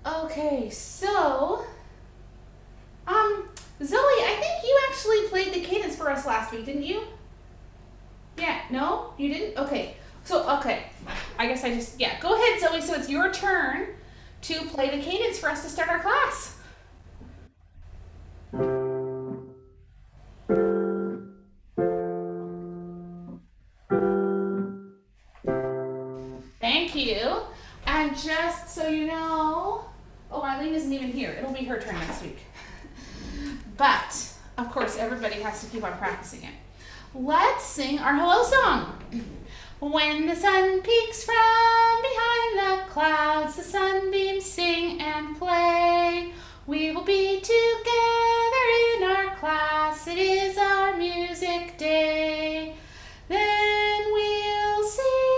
Okay, so, Zoe, I think you actually played the cadence for us last week, didn't you? Yeah, no? You didn't? Okay. So, okay. I guess go ahead, Zoe. So it's your turn to play the cadence for us to start our class. Thank you. And just so you know, oh, Eileen isn't even here. It'll be her turn next week. But, of course, everybody has to keep on practicing it. Let's sing our hello song. When the sun peeks from behind the clouds, the sunbeams sing and play. We will be together in our class. It is our music day. Then we'll see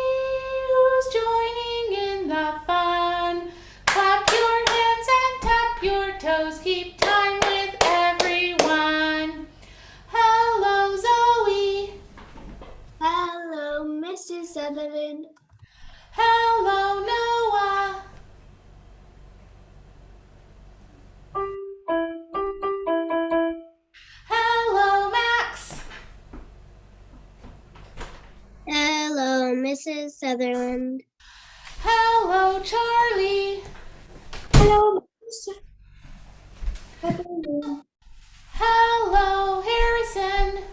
who's joining in the fun. Clap your hands and tap your toes. Keep time with everyone. Hello, Zoe. Hello, Mrs. Sutherland. Hello, Noah. Hello, Max. Hello, Mrs. Sutherland. Hello, Charlie. Hello, Mrs. Sutherland. Hello, Harrison.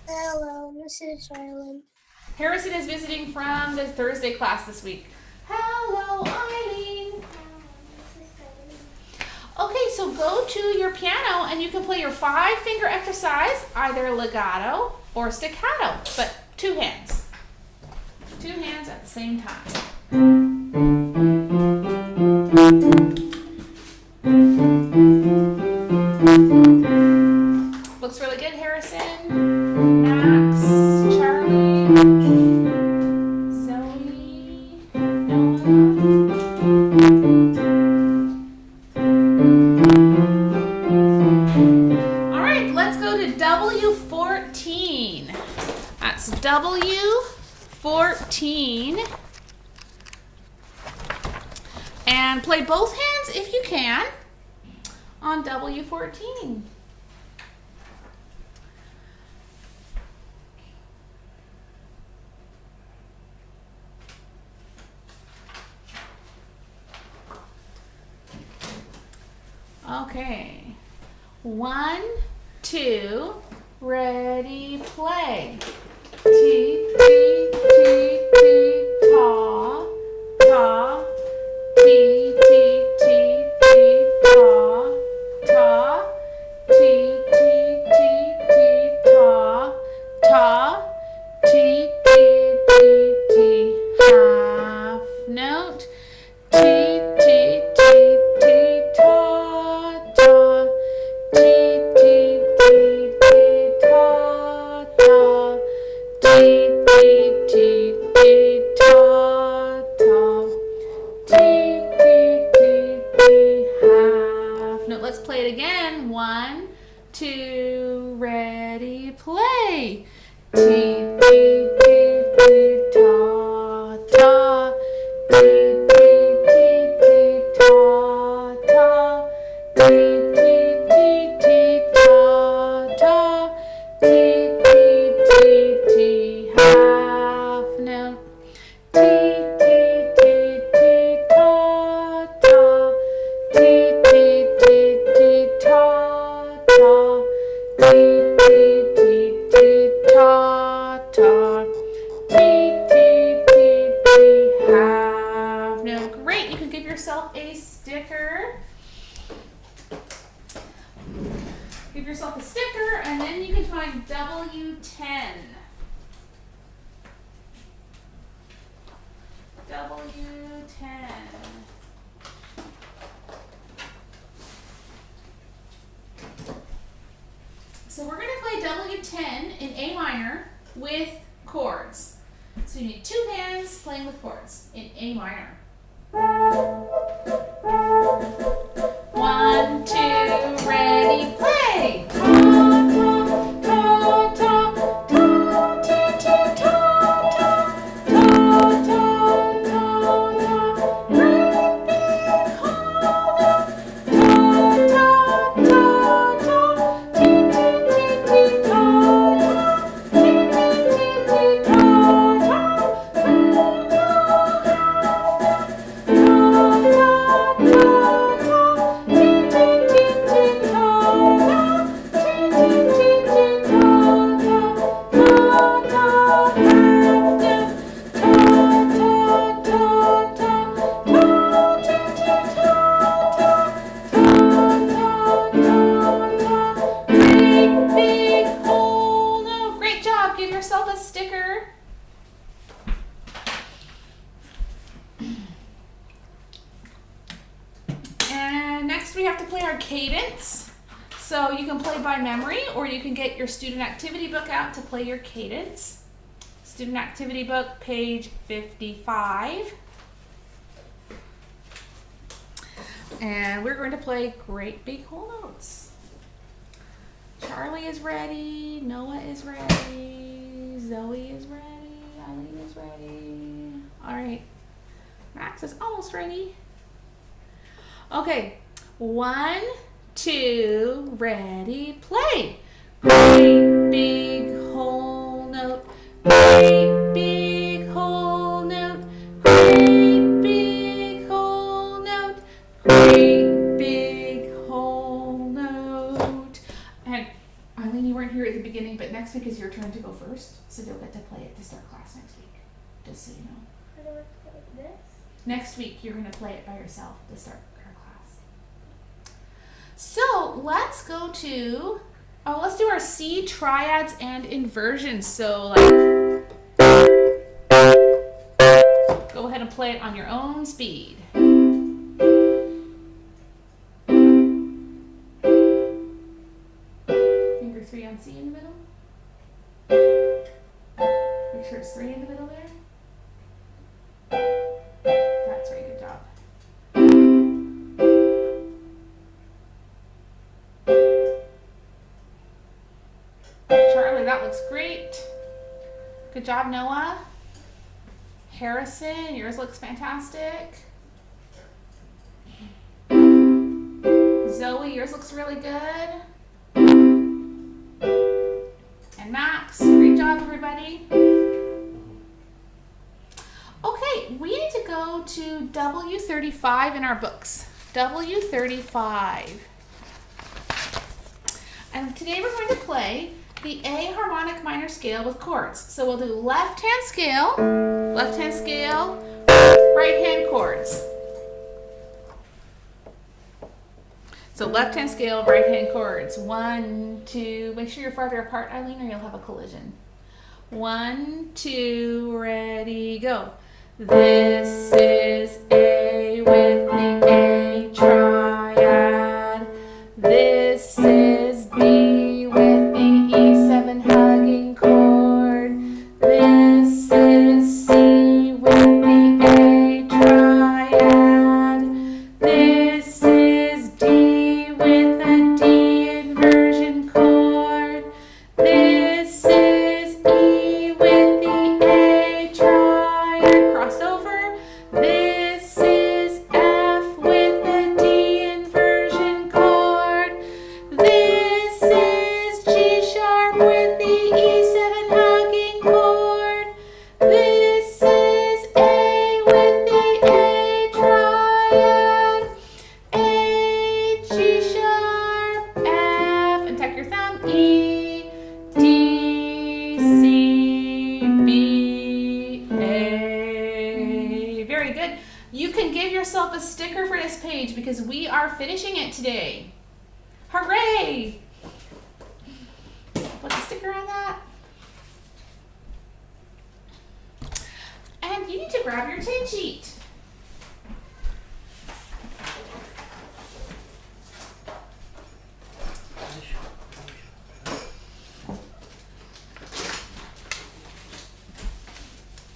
Hello, Mrs. Sutherland. Harrison is visiting from the Thursday class this week. Hello, Eileen. Okay, so go to your piano and you can play your 5-finger exercise, either legato or staccato, but 2 hands. 2 hands at the same time. Looks really good, Harrison. Max, Charlie, Zoe, Noah. All right, let's go to W14. That's W14. And play both hands if you can on W14. Okay. 1, 2, ready, play. T, T, T, T, ta, ta. T, T, T, T, ta, ta. T, T, T, T, ta, ta. T, T, T, T, half note. T, T, T, T, ta, ta. T, T, T, T, ta, ta. T, T, T, T, ta, ta. T, T, T, T, half note. Let's play it again. 1, 2, ready, play. T, T, T, T, ta, ta. T, T, T, T, ta, ta. T, T, T, T, ta, ta. T, T, T, T, half note. T, T, T, T, ta, ta. T, T, T, T, ta, ta. T, T, T, T, ta, ta. T, T, T, T, half note. Great, you can give yourself a sticker. Give yourself a sticker, and then you can find W10. W10. So we're going to play W10 in A minor with chords. So you need 2 hands playing with chords in A minor. 1, 2, ready, play. Ta, ta, ta, ta, ta, ti, ti, ta, ta, ta, ta, ta, ta. Great big And next we have to play our cadence. So you can play by memory, or you can get your student activity book out to play your cadence. Student activity book, page 55. And we're going to play great big whole notes. Charlie is ready, Noah is ready, Zoe is ready, Eileen is ready. All right, Max is almost ready. Okay, 1, 2, ready, play. Great big whole note, great big whole note, great big whole note, great big whole note. And Eileen, you weren't here at the beginning, but next week is your turn to go first, so you'll get to play it to start class next week, just so you know. How do I play this? Next week, you're going to play it by yourself to start our class. So let's go to, let's do our C triads and inversions. So like, go ahead and play it on your own speed. Finger 3 on C in the middle. Make sure it's 3 in the middle there. That's right, good job. Charlie, that looks great. Good job, Noah. Harrison, yours looks fantastic. Zoe, yours looks really good. And Max, great job, everybody. Okay, we need to go to W35 in our books. W35. And today we're going to play the A harmonic minor scale with chords. So we'll do left hand scale, right hand chords. So left hand scale, right hand chords. 1, 2, make sure you're farther apart, Eileen, or you'll have a collision. 1, 2, ready, go. This is A with the A triad. This is B with the E7 hugging chord. This is C with the A triad. This is D with the D inversion chord. This is E with the A triad. Crossover. This is F with the D inversion chord. This is G sharp with the E7 hugging chord. This is A with the A triad. A, G sharp, F, and tuck your thumb, E, D, C, B, A. Very good. You can give yourself a sticker for this page because we are finishing it today. Hooray! Put the sticker on that. And you need to grab your tin sheet.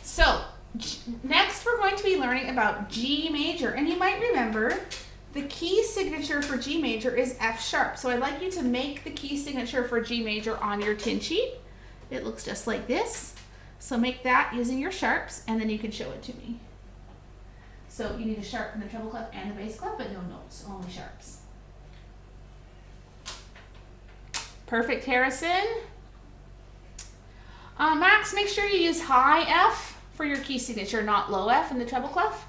So, next we're going to be learning about G major. And you might remember the key signature for G major is F sharp. So I'd like you to make the key signature for G major on your tin sheet. It looks just like this. So make that using your sharps, and then you can show it to me. So you need to sharpen the treble clef and the bass clef, but no notes, only sharps. Perfect, Harrison. Max, make sure you use high F for your key signature, not low F in the treble clef.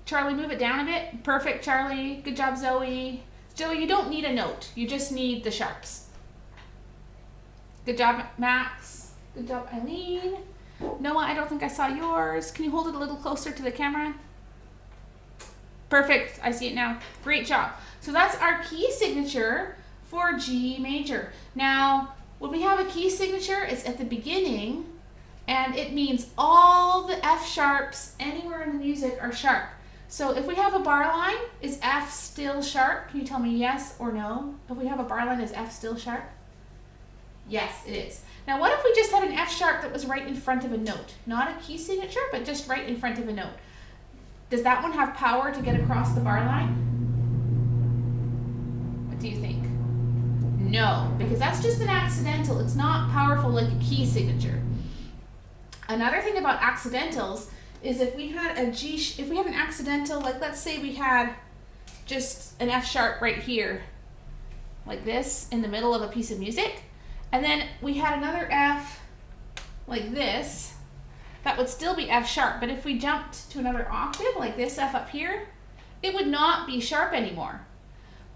Charlie, move it down a bit. Perfect, Charlie. Good job, Zoe. Zoe, you don't need a note. You just need the sharps. Good job, Max. Good job, Eileen. Noah, I don't think I saw yours. Can you hold it a little closer to the camera? Perfect. I see it now. Great job. So that's our key signature for G major. Now, when we have a key signature, it's at the beginning And it means all the F sharps anywhere in the music are sharp. So if we have a bar line, is F still sharp? Can you tell me yes or no? If we have a bar line, is F still sharp? Yes, it is. Now what if we just had an F sharp that was right in front of a note? Not a key signature, but just right in front of a note. Does that one have power to get across the bar line? What do you think? No, because that's just an accidental. It's not powerful like a key signature. Another thing about accidentals is if we had if we had an accidental, like let's say we had just an F sharp right here, like this in the middle of a piece of music, and then we had another F like this, that would still be F sharp. But if we jumped to another octave, like this F up here, it would not be sharp anymore.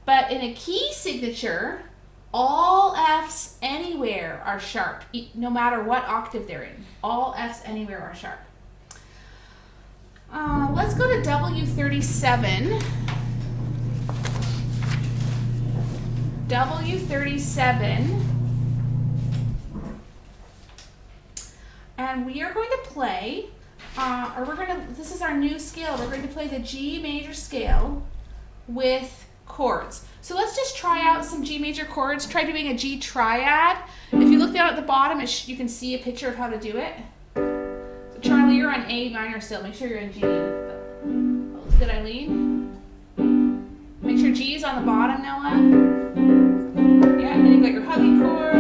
But in a key signature, all Fs anywhere are sharp, no matter what octave they're in. All Fs anywhere are sharp. Let's go to W37. W37. And we are going to play, this is our new scale. We're going to play the G major scale with chords. So let's just try out some G major chords. Try doing a G triad. If you look down at the bottom, you can see a picture of how to do it. So Charlie, you're on A minor still. Make sure you're in G. Oh, that's good, Eileen. Make sure G is on the bottom, Noah. Yeah, and then you've got your hugging chord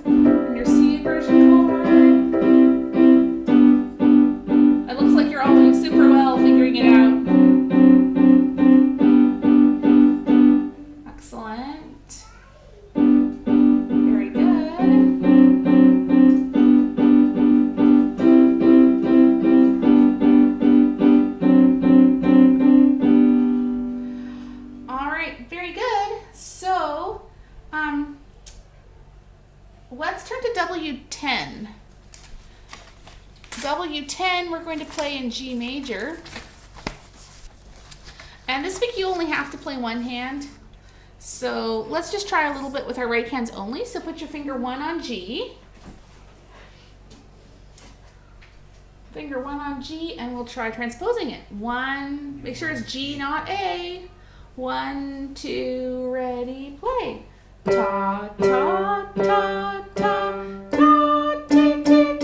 and your C inversion chord. It looks like you're all doing super well figuring it out. Excellent. Very good. All right, very good. So, let's turn to W10. W10 we're going to play in G major. And this week you only have to play one hand. So let's just try a little bit with our right hands only. So put your finger 1 on G. Finger 1 on G, and we'll try transposing it. 1, make sure it's G, not A. 1, 2, ready, play. Ta, ta, ta, ta, ta, ti, ti, ta, ta,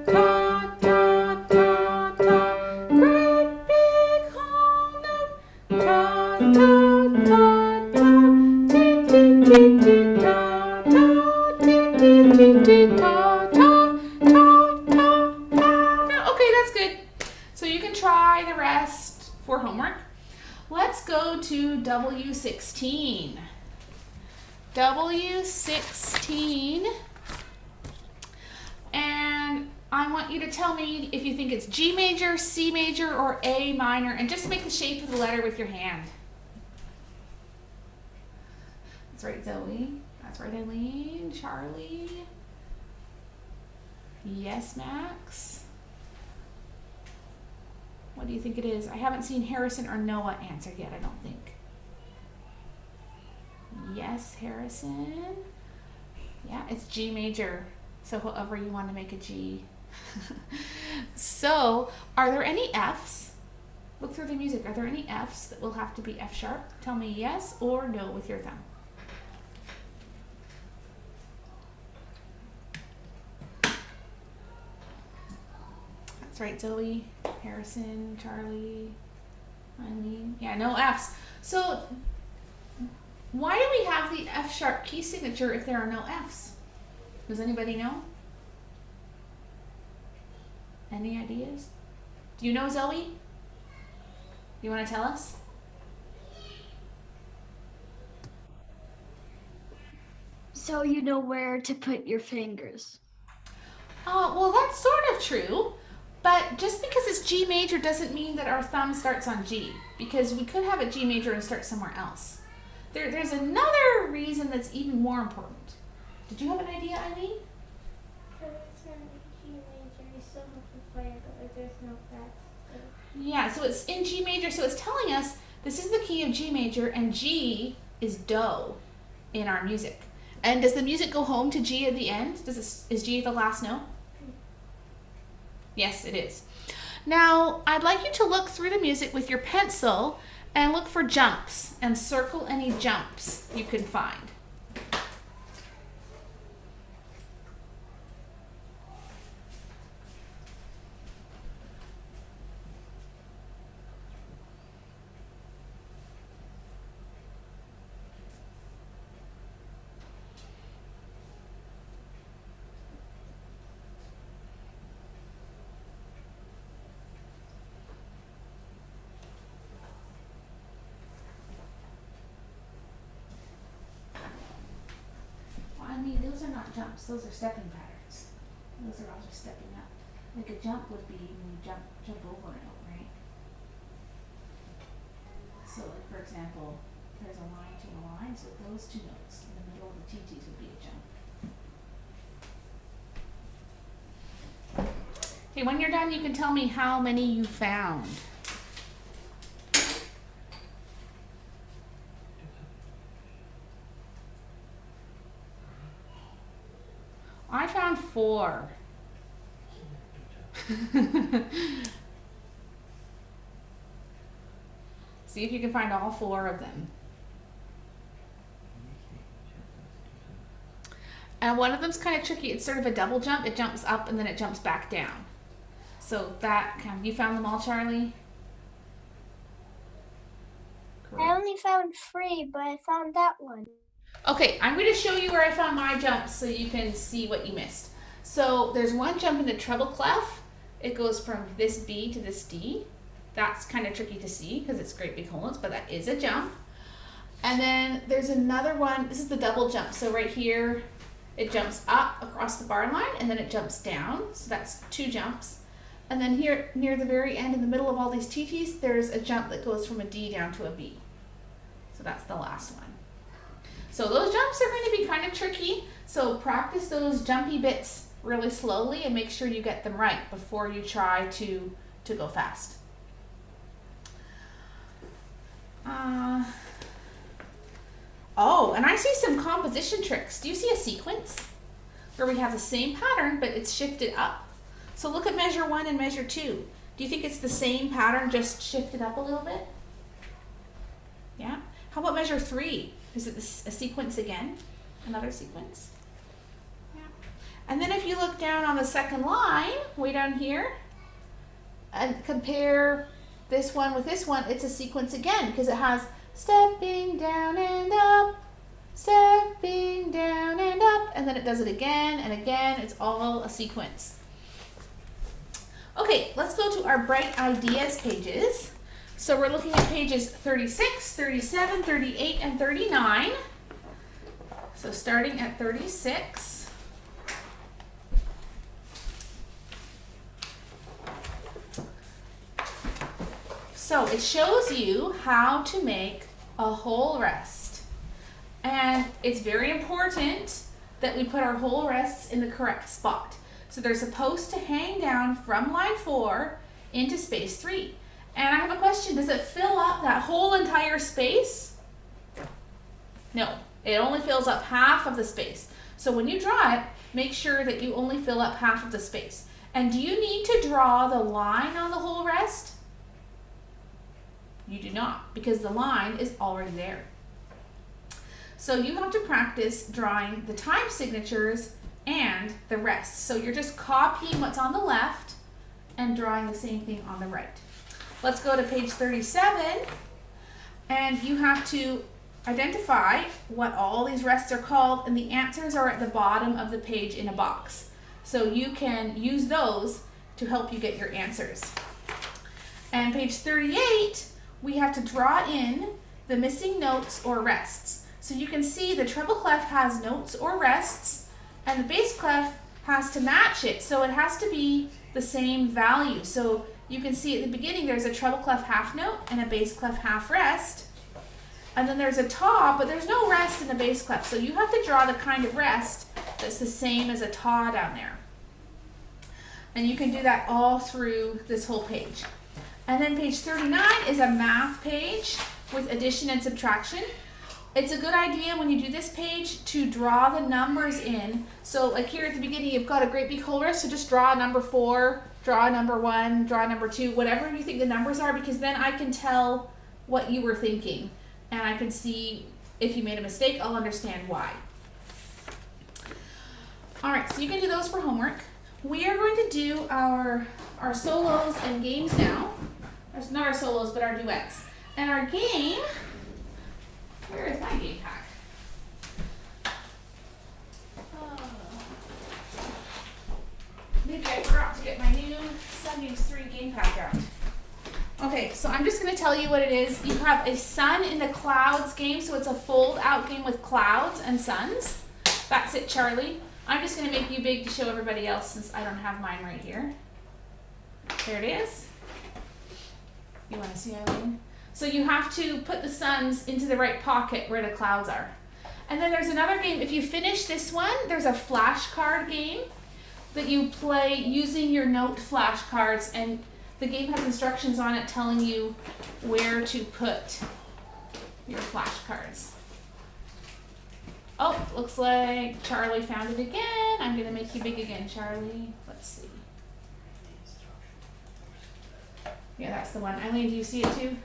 ta, ta, ta, ta. Great big whole note. Ta, ta, ta, ta, ti, ti, ti, ti, ta, ta, ti, ti, ti, ti, ta, ta, ta, ta, ta. Okay, that's good. So you can try the rest for homework. Let's go to W16. W16, and I want you to tell me if you think it's G major, C major, or A minor, and just make the shape of the letter with your hand. That's right, Zoe. That's right, Eileen. Charlie. Yes, Max. What do you think it is? I haven't seen Harrison or Noah answer yet, I don't think. Yes, Harrison. Yeah, it's G major. So however you want to make a G. So, are there any Fs? Look through the music. Are there any Fs that will have to be F sharp? Tell me yes or no with your thumb. That's right, Zoe, Harrison, Charlie, Eileen. Yeah, no Fs. So, why do we have the F sharp key signature if there are no Fs? Does anybody know? Any ideas? Do you know, Zoe? You want to tell us? So you know where to put your fingers. Well, that's sort of true. But just because it's G major doesn't mean that our thumb starts on G, because we could have a G major and start somewhere else. There's another reason that's even more important. Did you have an idea, Eileen? Because it's in G major, you still have to play it, but there's no frets. Yeah, so it's in G major, so it's telling us this is the key of G major, and G is do in our music. And does the music go home to G at the end? Is G the last note? Yes, it is. Now, I'd like you to look through the music with your pencil and look for jumps and circle any jumps you can find. Those are not jumps, those are stepping patterns. Those are all just stepping up. Like a jump would be when you jump over a note, right? So like for example, there's a line to a line, so those two notes in the middle of the TTs would be a jump. Okay, when you're done, you can tell me how many you found. I found 4. See if you can find all 4 of them. And one of them's kind of tricky. It's sort of a double jump. It jumps up and then it jumps back down. So that you found them all, Charlie? I only found 3, but I found that one. Okay, I'm going to show you where I found my jumps so you can see what you missed. So there's one jump in the treble clef. It goes from this B to this D. That's kind of tricky to see because it's great big whole notes, but that is a jump. And then there's another one. This is the double jump. So right here, it jumps up across the bar line and then it jumps down. So that's 2 jumps. And then here near the very end in the middle of all these TTs, there's a jump that goes from a D down to a B. So that's the last one. So those jumps are going to be kind of tricky. So practice those jumpy bits really slowly and make sure you get them right before you try to go fast. Oh, and I see some composition tricks. Do you see a sequence where we have the same pattern, but it's shifted up? So look at measure 1 and measure 2. Do you think it's the same pattern, just shifted up a little bit? Yeah. How about measure 3? Is it a sequence again? Another sequence? Yeah. And then if you look down on the second line, way down here, and compare this one with this one, it's a sequence again because it has stepping down and up, stepping down and up, and then it does it again and again. It's all a sequence. Okay, let's go to our Bright Ideas pages. So we're looking at pages 36, 37, 38, and 39. So starting at 36. So it shows you how to make a whole rest. And it's very important that we put our whole rests in the correct spot. So they're supposed to hang down from line 4 into space 3. And I have a question, does it fill up that whole entire space? No, it only fills up half of the space. So when you draw it, make sure that you only fill up half of the space. And do you need to draw the line on the whole rest? You do not, because the line is already there. So you have to practice drawing the time signatures and the rests. So you're just copying what's on the left and drawing the same thing on the right. Let's go to page 37, and you have to identify what all these rests are called, and the answers are at the bottom of the page in a box. So you can use those to help you get your answers. And page 38, we have to draw in the missing notes or rests. So you can see the treble clef has notes or rests, and the bass clef has to match it. So it has to be the same value. So you can see at the beginning there's a treble clef half note and a bass clef half rest. And then there's a ta, but there's no rest in the bass clef. So you have to draw the kind of rest that's the same as a ta down there. And you can do that all through this whole page. And then page 39 is a math page with addition and subtraction. It's a good idea when you do this page to draw the numbers in. So like here at the beginning, you've got a great big whole rest, so just draw a number 4 draw number 1, draw number 2, whatever you think the numbers are, because then I can tell what you were thinking and I can see if you made a mistake. I'll understand why. All right, so you can do those for homework. We are going to do our solos and games now. There's not our solos, but our duets. And our game, where is my game pack? Maybe I forgot to get my new SB3 game pack out. Okay, so I'm just going to tell you what it is. You have a sun in the clouds game, so it's a fold out game with clouds and suns. That's it, Charlie. I'm just going to make you big to show everybody else since I don't have mine right here. There it is. You want to see, Eileen? So you have to put the suns into the right pocket where the clouds are. And then there's another game. If you finish this one, there's a flashcard game that you play using your note flashcards, and the game has instructions on it telling you where to put your flashcards. Oh, looks like Charlie found it again. I'm going to make you big again, Charlie. Let's see. Yeah, that's the one. Eileen, do you see it too?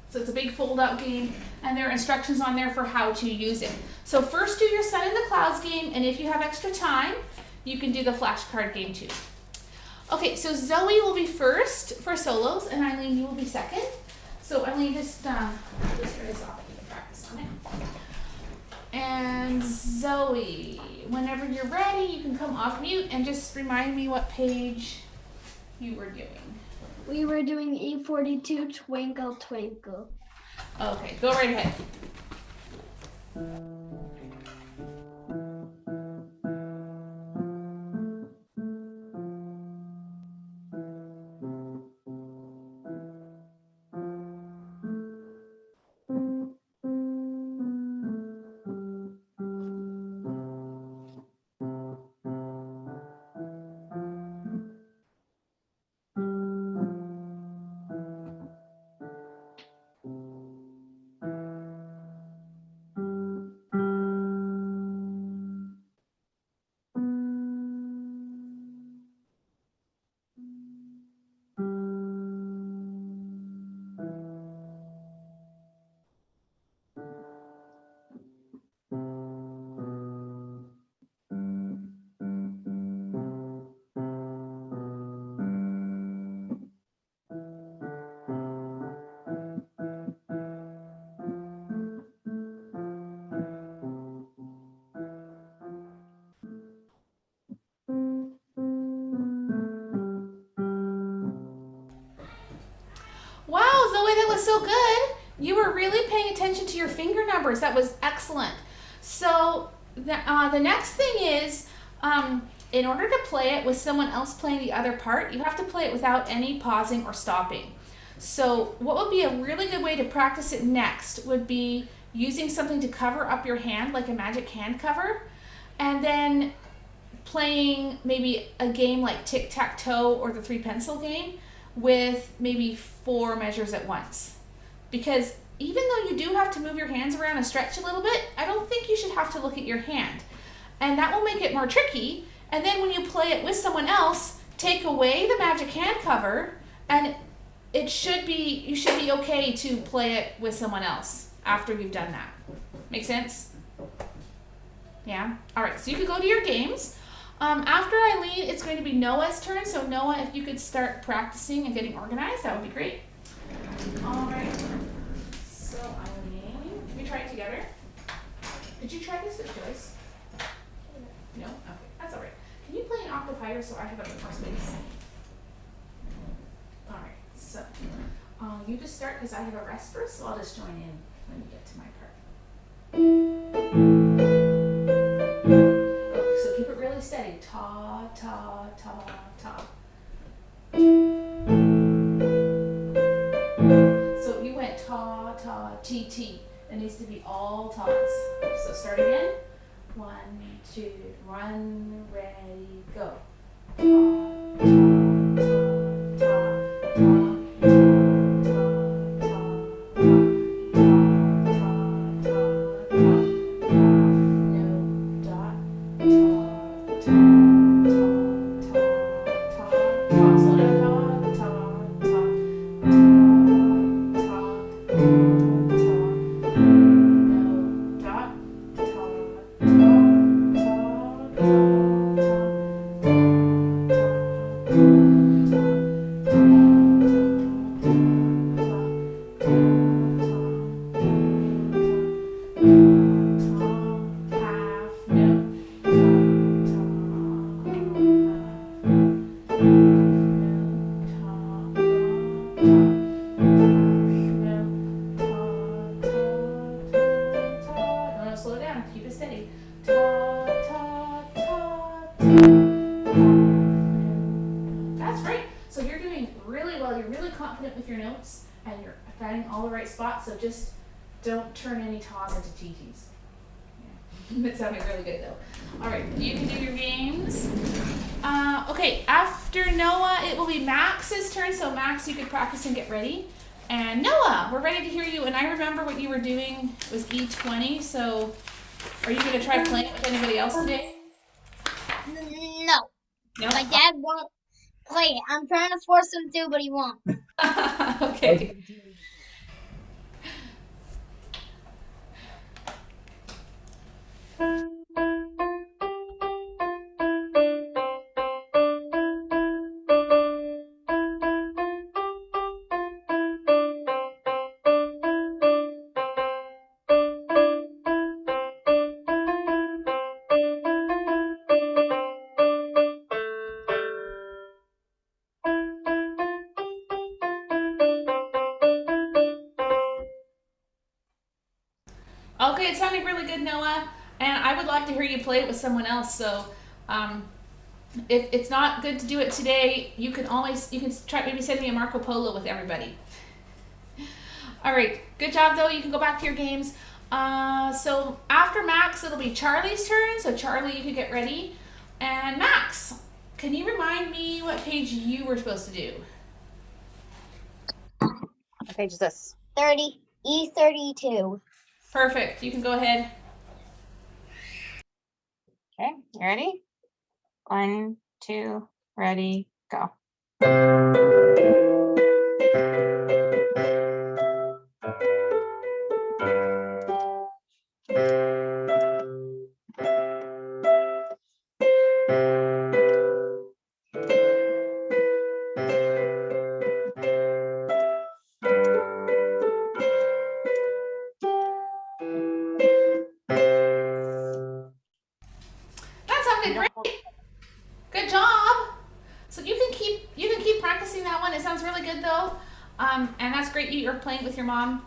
So it's a big fold-out game, and there are instructions on there for how to use it. So first do your sun in the clouds game, and if you have extra time, you can do the flashcard game too. Okay, so Zoe will be first for solos, and Eileen, you will be second. So Eileen, just turn this off. You can practice on it. And Zoe, whenever you're ready, you can come off mute and just remind me what page you were doing. We were doing E42, Twinkle Twinkle. Okay, go right ahead. Wow, Zoe, that was so good. You were really paying attention to your finger numbers. That was excellent. So the next thing is, in order to play it with someone else playing the other part, you have to play it without any pausing or stopping. So what would be a really good way to practice it next would be using something to cover up your hand, like a magic hand cover, and then playing maybe a game like tic-tac-toe or the 3-pencil game with maybe 4 measures at once. Because even though you do have to move your hands around and stretch a little bit, I don't think you should have to look at your hand. And that will make it more tricky. And then when you play it with someone else, take away the magic hand cover, and you should be okay to play it with someone else after you've done that. Make sense? Yeah? All right, so you can go to your games. After Eileen, it's going to be Noah's turn. So Noah, if you could start practicing and getting organized, that would be great. All right. So Eileen, can we try it together? Did you try this with Joyce? No? Okay, that's all right. Can you play an octave higher so I have a bit more space? All right, so you just start because I have a rest first, so I'll just join in when you get to my part. Okay, so keep it really steady. Ta, ta, ta, ta. So you went ta, ta, ti, ti. It needs to be all tas. So start again. 1, 2, 1, ready, go. Ta, ta, ta, ta, ta. So you're doing really well. You're really confident with your notes, and you're finding all the right spots. So just don't turn any Tues into TTs. Yeah. That sounded really good though. All right, you can do your games. Okay, after Noah, it will be Max's turn. So Max, you could practice and get ready. And Noah, we're ready to hear you. And I remember what you were doing was E20. So are you going to try playing with anybody else today? No. No. My dad won't play it. I'm trying to force him to, but he won't. Okay. Okay, it sounded really good, Noah. And I would like to hear you play it with someone else. So, if it's not good to do it today, you can try maybe send me a Marco Polo with everybody. All right, good job though. You can go back to your games. So after Max, it'll be Charlie's turn. So Charlie, you can get ready. And Max, can you remind me what page you were supposed to do? What page is this? 30. E32. Perfect. You can go ahead. Okay, you ready? 1, 2, ready, go. That sounded great. Good job. So you can keep practicing that one. It sounds really good though. And that's great. You're playing with your mom.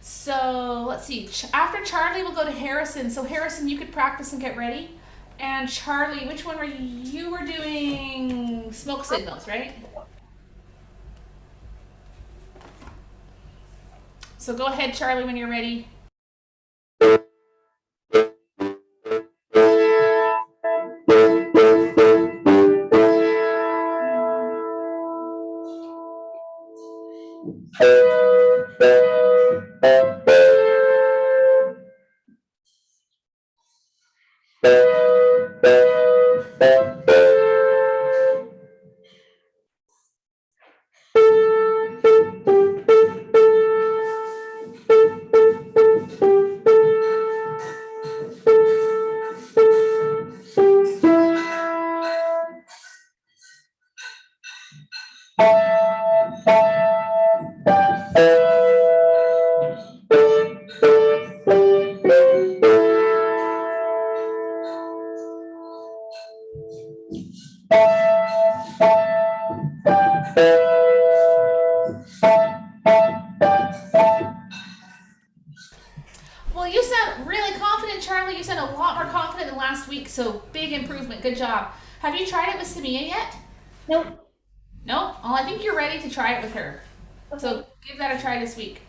So let's see. After Charlie, we'll go to Harrison. So Harrison, you could practice and get ready. And Charlie, which one were you were doing smoke signals, right? So go ahead, Charlie, when you're ready. Well, you sound really confident, Charlie. You sound a lot more confident than last week, so big improvement. Good job. Have you tried it with Samia yet? Nope. No? Oh, I think you're ready to try it with her. Okay. So give that a try this week.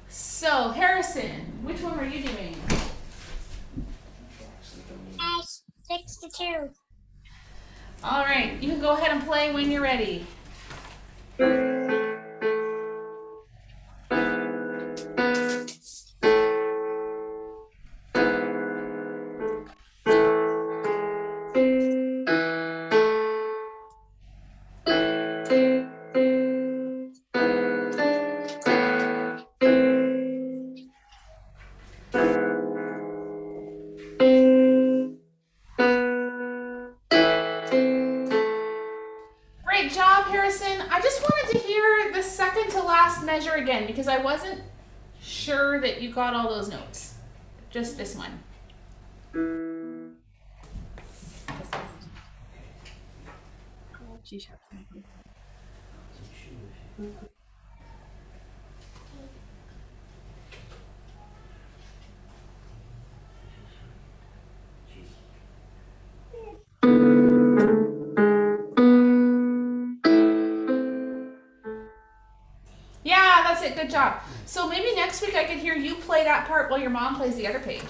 So Harrison, which one were you doing? 62. All right, you can go ahead and play when you're ready. Great job, Harrison. I just wanted to hear the second to last measure again because I wasn't sure that you got all those notes. Just this one. G sharp. it. Good job. So maybe next week I can hear you play that part while your mom plays the other page.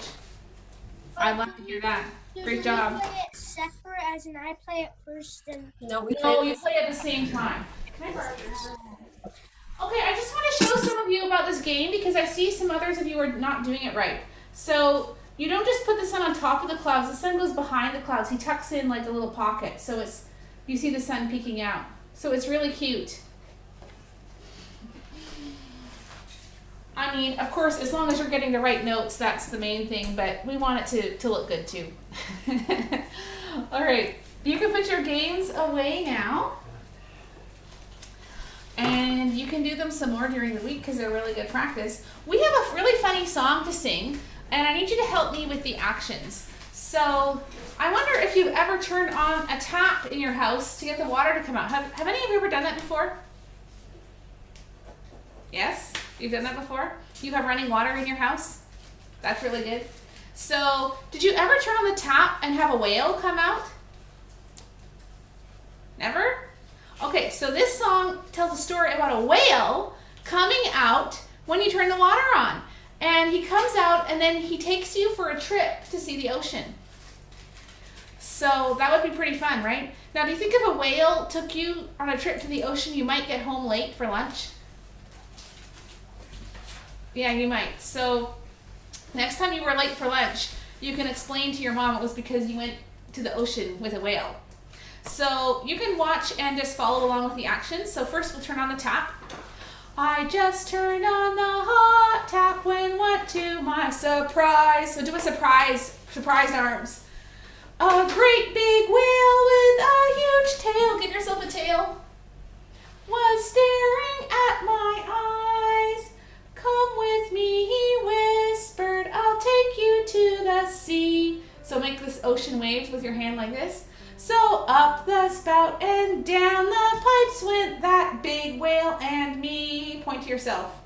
I'd love to hear that. Great job. Do we play it separate, as in I play it first and... No, No, you play at the same time. Can I borrow yours? Okay, I just want to show some of you about this game because I see some others of you are not doing it right. So you don't just put the sun on top of the clouds. The sun goes behind the clouds. He tucks in like a little pocket. So it's, you see the sun peeking out. So it's really cute. I mean, of course, as long as you're getting the right notes, that's the main thing, but we want it to look good too. All right, you can put your games away now. And you can do them some more during the week because they're really good practice. We have a really funny song to sing, and I need you to help me with the actions. So I wonder if you've ever turned on a tap in your house to get the water to come out. Have any of you ever done that before? Yes? You've done that before? You have running water in your house? That's really good. So, did you ever turn on the tap and have a whale come out? Never? Okay, so this song tells a story about a whale coming out when you turn the water on. And he comes out and then he takes you for a trip to see the ocean. So that would be pretty fun, right? Now, do you think if a whale took you on a trip to the ocean, you might get home late for lunch? Yeah, you might. So next time you were late for lunch, you can explain to your mom it was because you went to the ocean with a whale. So you can watch and just follow along with the actions. So first we'll turn on the tap. I just turned on the hot tap when what to my surprise. So do a surprise arms. A great big whale with a huge tail. Give yourself a tail. Was staring at my eyes. Come with me, he whispered, I'll take you to the sea. So make this ocean waves with your hand like this. So up the spout and down the pipes went that big whale and me. Point to yourself.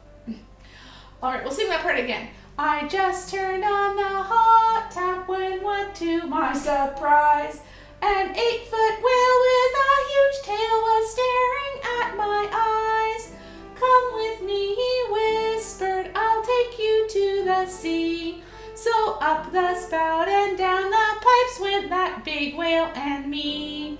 All right, we'll sing that part again. I just turned on the hot tap when what to my surprise. An 8-foot whale with a huge tail was staring at my eyes. Come with me, he whispered, I'll take you to the sea. So up the spout and down the pipes went that big whale and me.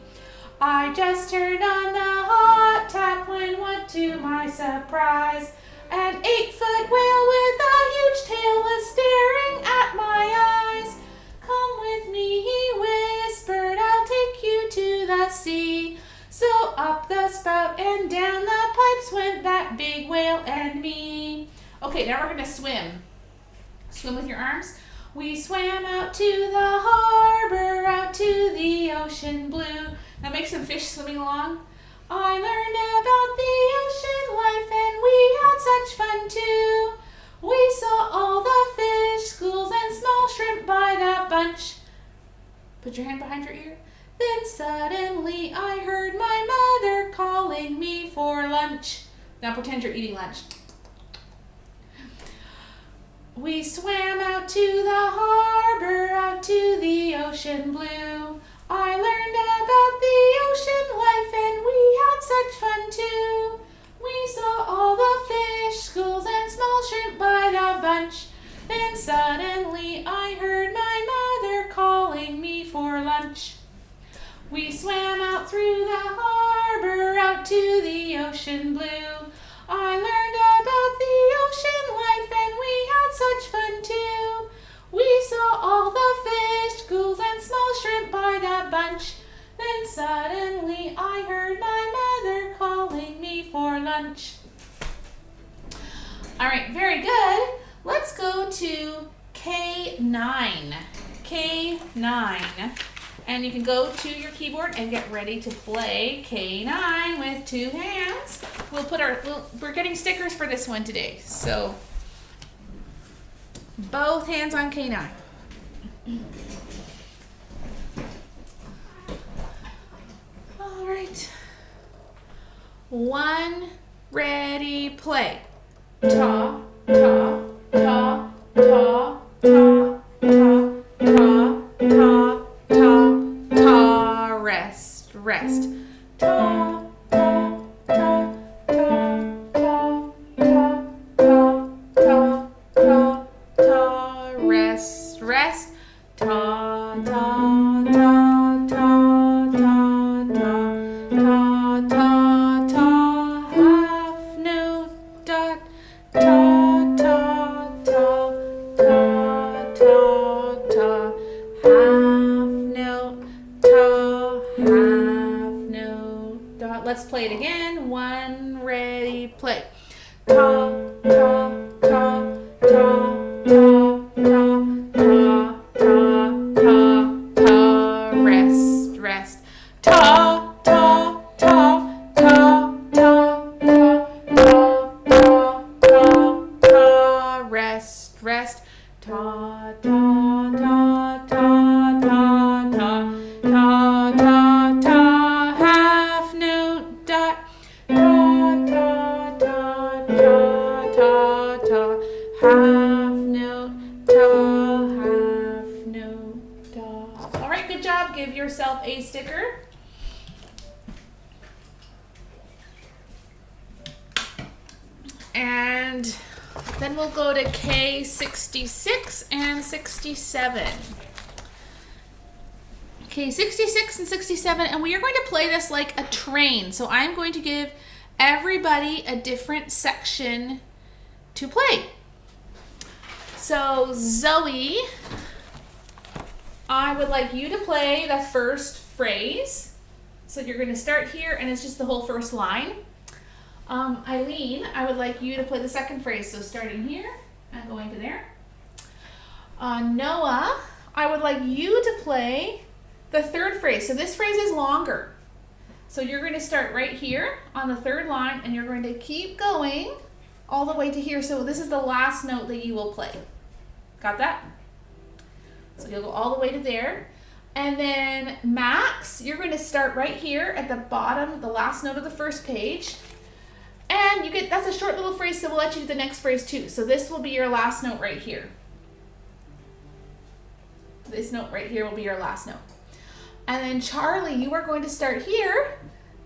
I just turned on the hot tap when what to my surprise. An 8-foot whale with a huge tail was staring at my eyes. Come with me, he whispered, I'll take you to the sea. So up the spout and down the pipes went that big whale and me. Okay, now we're gonna swim. Swim with your arms. We swam out to the harbor, out to the ocean blue. Now make some fish swimming along. I learned about the ocean life and we had such fun too. We saw all the fish schools and small shrimp by the bunch. Put your hand behind your ear. Then suddenly I heard my mother calling me for lunch. Now pretend you're eating lunch. We swam out to the harbor, out to the ocean blue. I learned about the ocean life and we had such fun too. We saw all the fish schools and small shrimp by the bunch. Then suddenly I heard my mother calling me for lunch. We swam out through the harbor, out to the ocean blue. I learned about the ocean life and we had such fun too. We saw all the fish schools and small shrimp by the bunch. Then suddenly I heard my mother calling me for lunch. All right, very good. Let's go to K9. K9. And you can go to your keyboard and get ready to play K9 with 2 hands. We're getting stickers for this one today. So both hands on K9. All right. 1, ready, play. Ta, ta, ta, ta, ta, ta, ta, ta, ta, ta, rest, rest. Ta, ta, ta, ta, ta, ta, Let's play it again. 1, ready, play. Ta, ta, ta, ta, ta, ta, ta, ta, ta, ta, rest, rest. Ta, ta, ta, ta, ta, ta, ta, ta, ta, ta, rest, rest. Ta, ta, ta, ta, ta, ta, ta, ta, ta, half note, dot. Ta, ta, ta, ta, ta, ta, half note, ta, half note, ta. All right, good job. Give yourself a sticker. And then we'll go to K66 and 67. Okay, 66 and 67, and we are going to play this like a train. So I'm going to give everybody a different section to play. So Zoe, I would like you to play the first phrase. So you're going to start here, and it's just the whole first line. Eileen, I would like you to play the second phrase. So starting here and going to there. Noah, I would like you to play the third phrase. So this phrase is longer. So you're going to start right here on the third line, and you're going to keep going all the way to here. So this is the last note that you will play. Got that? So you'll go all the way to there. And then Max, you're going to start right here at the bottom, the last note of the first page. And you get, that's a short little phrase, so we'll let you do the next phrase too. So this will be your last note right here. This note right here will be your last note. And then Charlie, you are going to start here,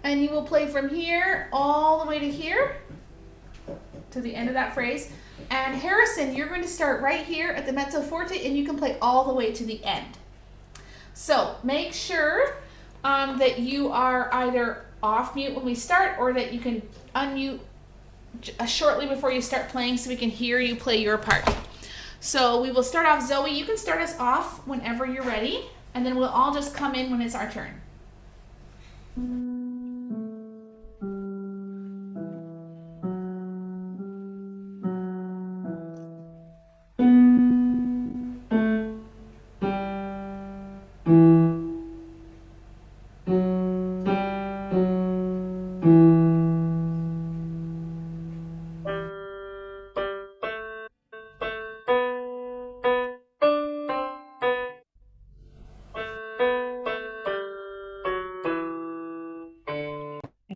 and you will play from here all the way to here, to the end of that phrase. And Harrison, you're going to start right here at the mezzo forte, and you can play all the way to the end. So make sure that you are either off mute when we start, or that you can unmute shortly before you start playing so we can hear you play your part. So we will start off. Zoe, you can start us off whenever you're ready, and then we'll all just come in when it's our turn.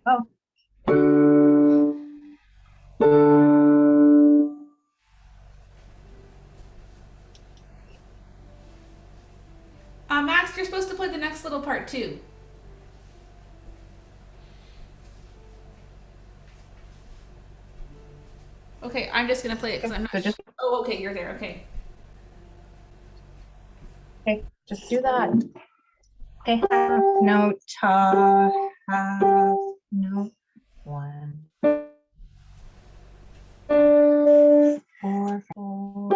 Oh. Max, you're supposed to play the next little part too. Okay, I'm just gonna play it because I'm not. So just, Oh, okay, you're there. Okay. okay, just do that. Okay, half note, ta, half note, 1, 4, 4.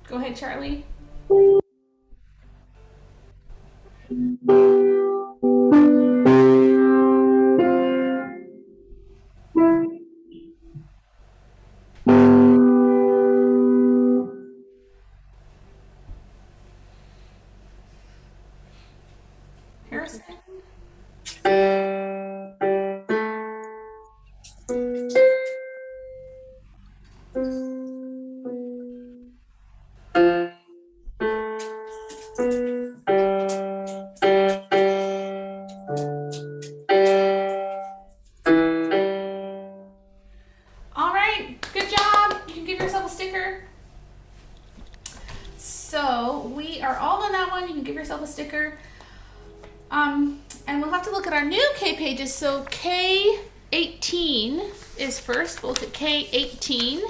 Go ahead, Charlie. Harrison. All right, good job. You can give yourself a sticker. So we are all on that one. You can give yourself a sticker. And we'll have to look at our new K pages. So K18 is first. We'll look at K18.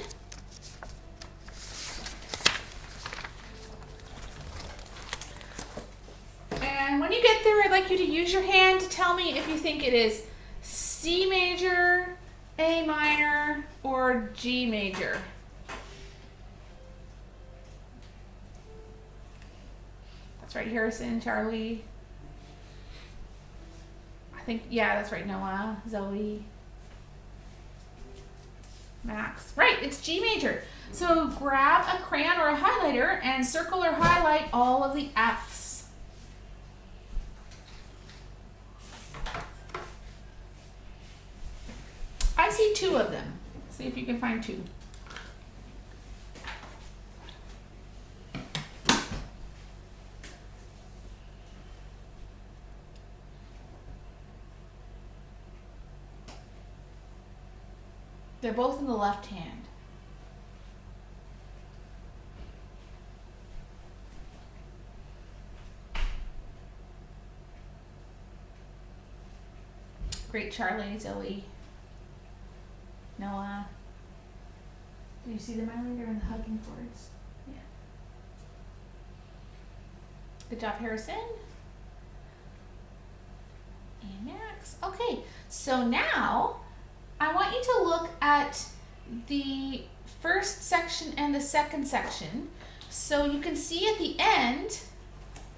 And when you get there, I'd like you to use your hand to tell me if you think it is C major, A minor, or G major. That's right, Harrison, Charlie. I think, yeah, that's right, Noah, Zoe, Max. Right, it's G major. So grab a crayon or a highlighter and circle or highlight all of the F's. I see 2 of them. See if you can find 2. They're both in the left hand. Great, Charlie, Zoe, Noah. Do you see them, Eileen? They're in the hugging chords. Yeah. Good job, Harrison. And Max. Okay, so now I want you to look at the first section and the second section. So you can see at the end,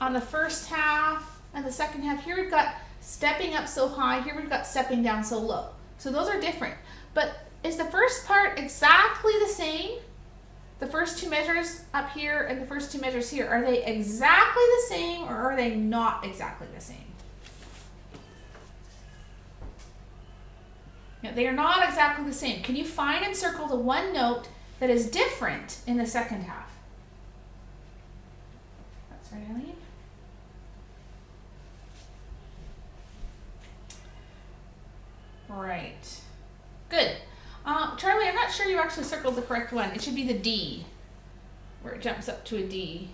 on the first half and the second half, here we've got stepping up so high, here we've got stepping down so low. So those are different. But is the first part exactly the same? The first 2 measures up here and the first 2 measures here, are they exactly the same or are they not exactly the same? No, they are not exactly the same. Can you find and circle the one note that is different in the second half? That's right, Eileen. Right. Good. Charlie, I'm not sure you actually circled the correct one. It should be the D, where it jumps up to a D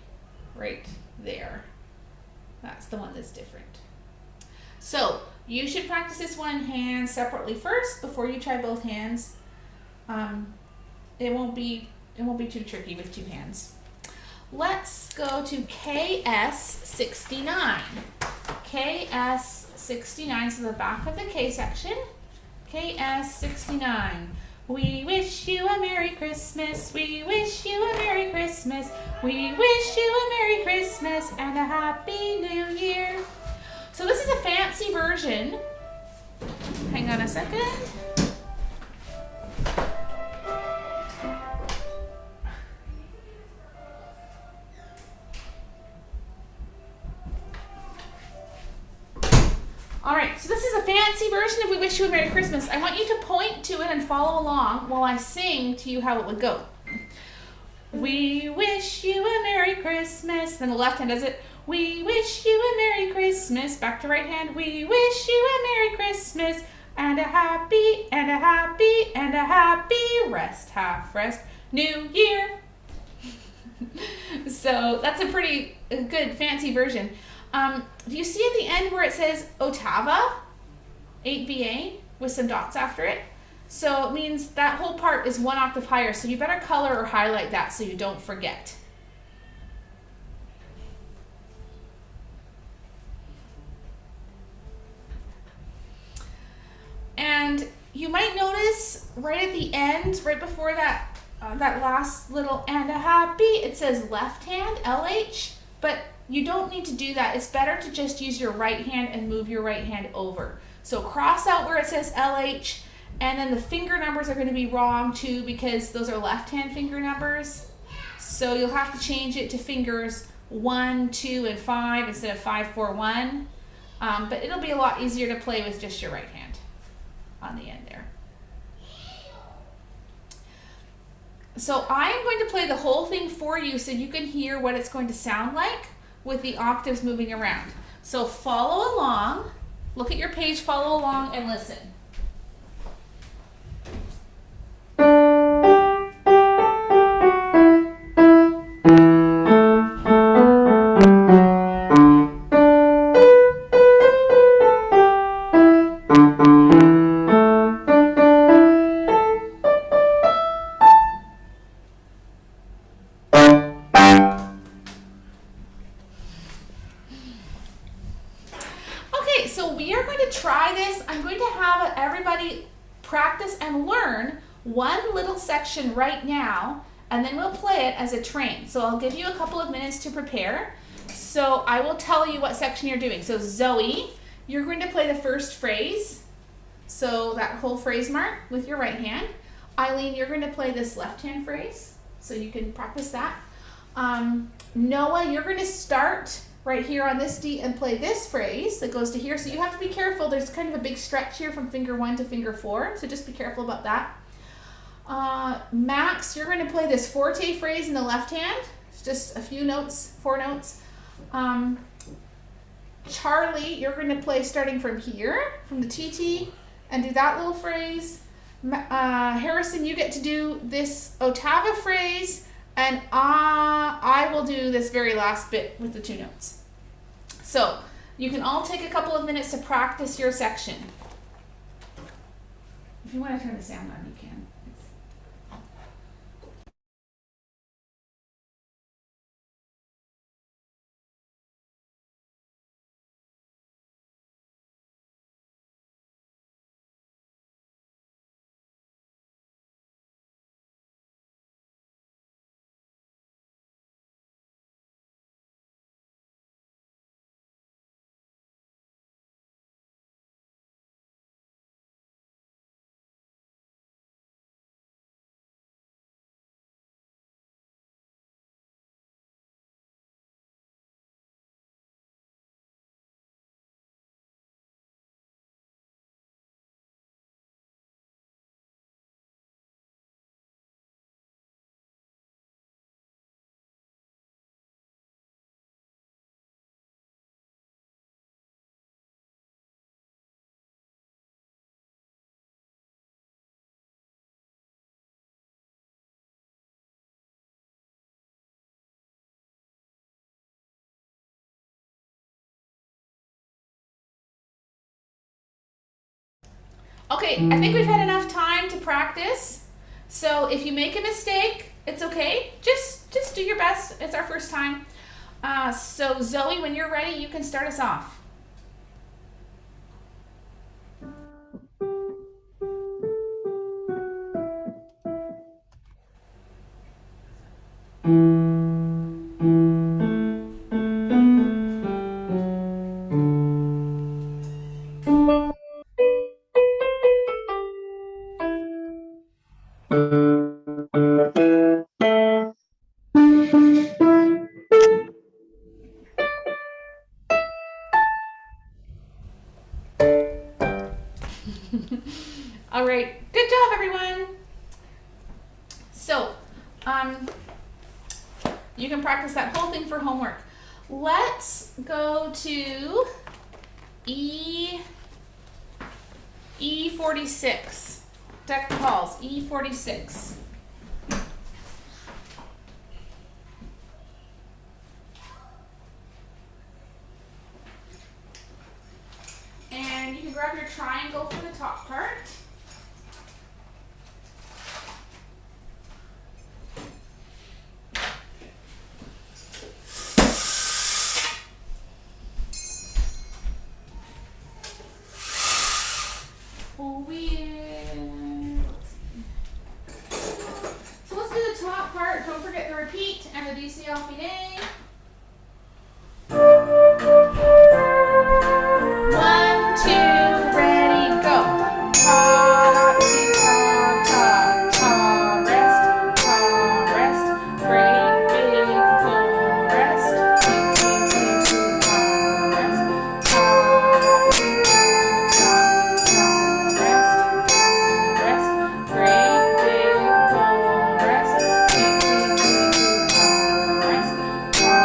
right there. That's the one that's different. So you should practice this one hand separately first before you try both hands. It won't be too tricky with 2 hands. Let's go to KS69. KS69, so the back of the K section. KS69. We wish you a Merry Christmas. We wish you a Merry Christmas. We wish you a Merry Christmas and a Happy New Year. So this is a fancy version. Hang on a second. All right, so this is a fancy version of We Wish You a Merry Christmas. I want you to point to it and follow along while I sing to you how it would go. We wish you a Merry Christmas. Then the left hand does it. We wish you a Merry Christmas. Back to right hand. We wish you a Merry Christmas and a happy and a happy and a happy rest, half rest, New Year. So that's a pretty good fancy version. Do you see at the end where it says Ottava, 8BA, with some dots after it? So it means that whole part is 1 octave higher, so you better color or highlight that so you don't forget. And you might notice right at the end, right before that, that last little and a happy, it says left hand, LH, but you don't need to do that. It's better to just use your right hand and move your right hand over. So cross out where it says LH, and then the finger numbers are going to be wrong too because those are left hand finger numbers. So you'll have to change it to fingers 1, 2, and 5 instead of 5, 4, 1. But it'll be a lot easier to play with just your right hand on the end there. So I am going to play the whole thing for you so you can hear what it's going to sound like with the octaves moving around. So follow along, look at your page, follow along, and listen. So we are going to try this. I'm going to have everybody practice and learn one little section right now, and then we'll play it as a train. So I'll give you a couple of minutes to prepare. So I will tell you what section you're doing. So Zoe, you're going to play the first phrase. So that whole phrase mark with your right hand. Eileen, you're going to play this left hand phrase. So you can practice that. Noah, you're going to start right here on this D and play this phrase that goes to here. So you have to be careful. There's kind of a big stretch here from finger 1 to finger 4. So just be careful about that. Max, you're going to play this forte phrase in the left hand. It's just a few notes, 4 notes. Charlie, you're going to play starting from here, from the TT, and do that little phrase. Harrison, you get to do this ottava phrase, and I will do this very last bit with the 2 notes. So you can all take a couple of minutes to practice your section. If you want to turn the sound on, you can. Okay, I think we've had enough time to practice. So if you make a mistake, it's okay. Just do your best. It's our first time. So Zoe, when you're ready, you can start us off. All right, good job, everyone. So, you can practice that whole thing for homework. Let's go to E46. Deck the halls, E46. And you can grab your triangle for the top part. So let's do the top part. Don't forget the repeat and the DCL finale. 1, 2, ready, go. Ta, ti, ta, ta, ta, rest, great big full rest, ti, ti, ti, ti, ta, rest, ta, ti, ta, ta, ta, rest, great big full rest, ti, ti, ti, ti, ta, rest, ta,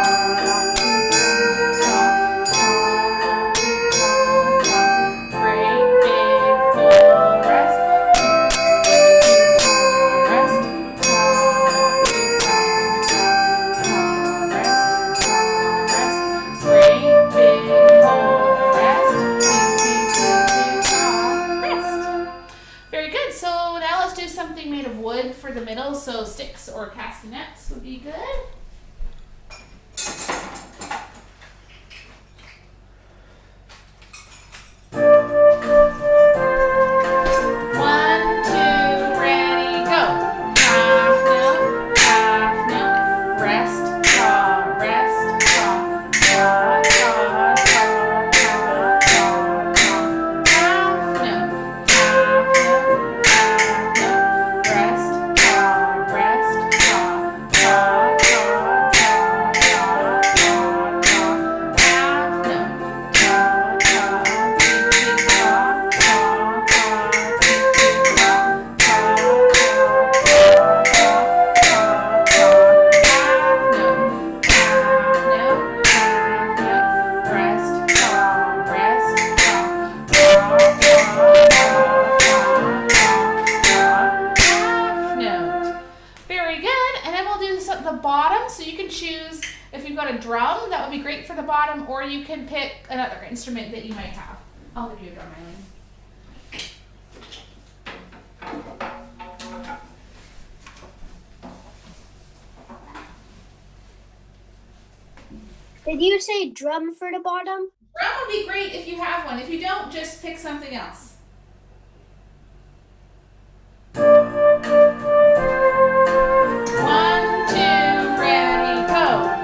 choose, if you've got a drum, that would be great for the bottom, or you can pick another instrument that you might have. I'll give you a drum, Eileen. Did you say drum for the bottom? Drum would be great if you have one. If you don't, just pick something else. One, two, ready, go.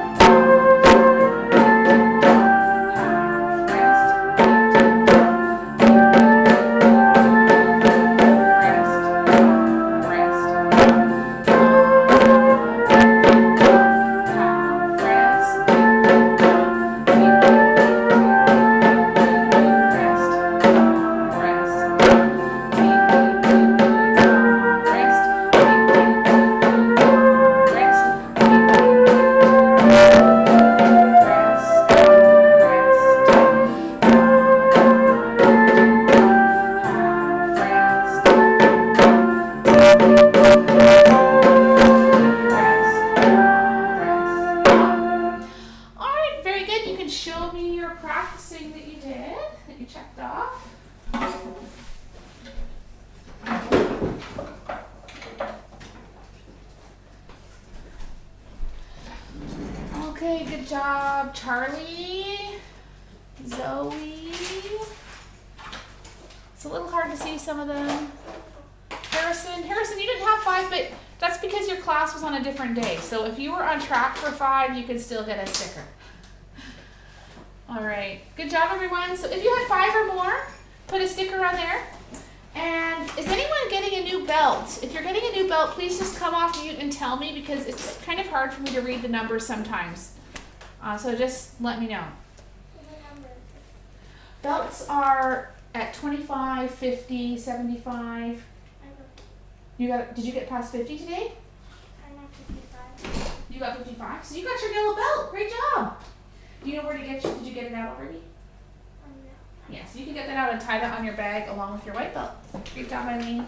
Show me your practicing that you did, that you checked off. Okay, good job, Charlie, Zoe. It's a little hard to see some of them. Harrison, you didn't have 5, but that's because your class was on a different day. So if you were on track for 5, you can still get a sticker. All right, good job everyone. So if you had 5 or more, put a sticker on there. And is anyone getting a new belt? If you're getting a new belt, please just come off mute and tell me, because it's kind of hard for me to read the numbers sometimes. So just let me know. Belts are at 25, 50, 75. Did you get past 50 today? I got 55. You got 55? So you got your yellow belt. Great job. Do you know where to get you? Did you get it out already? No. Yes, you can get that out and tie that on your bag along with your white belt. Great job, Eileen.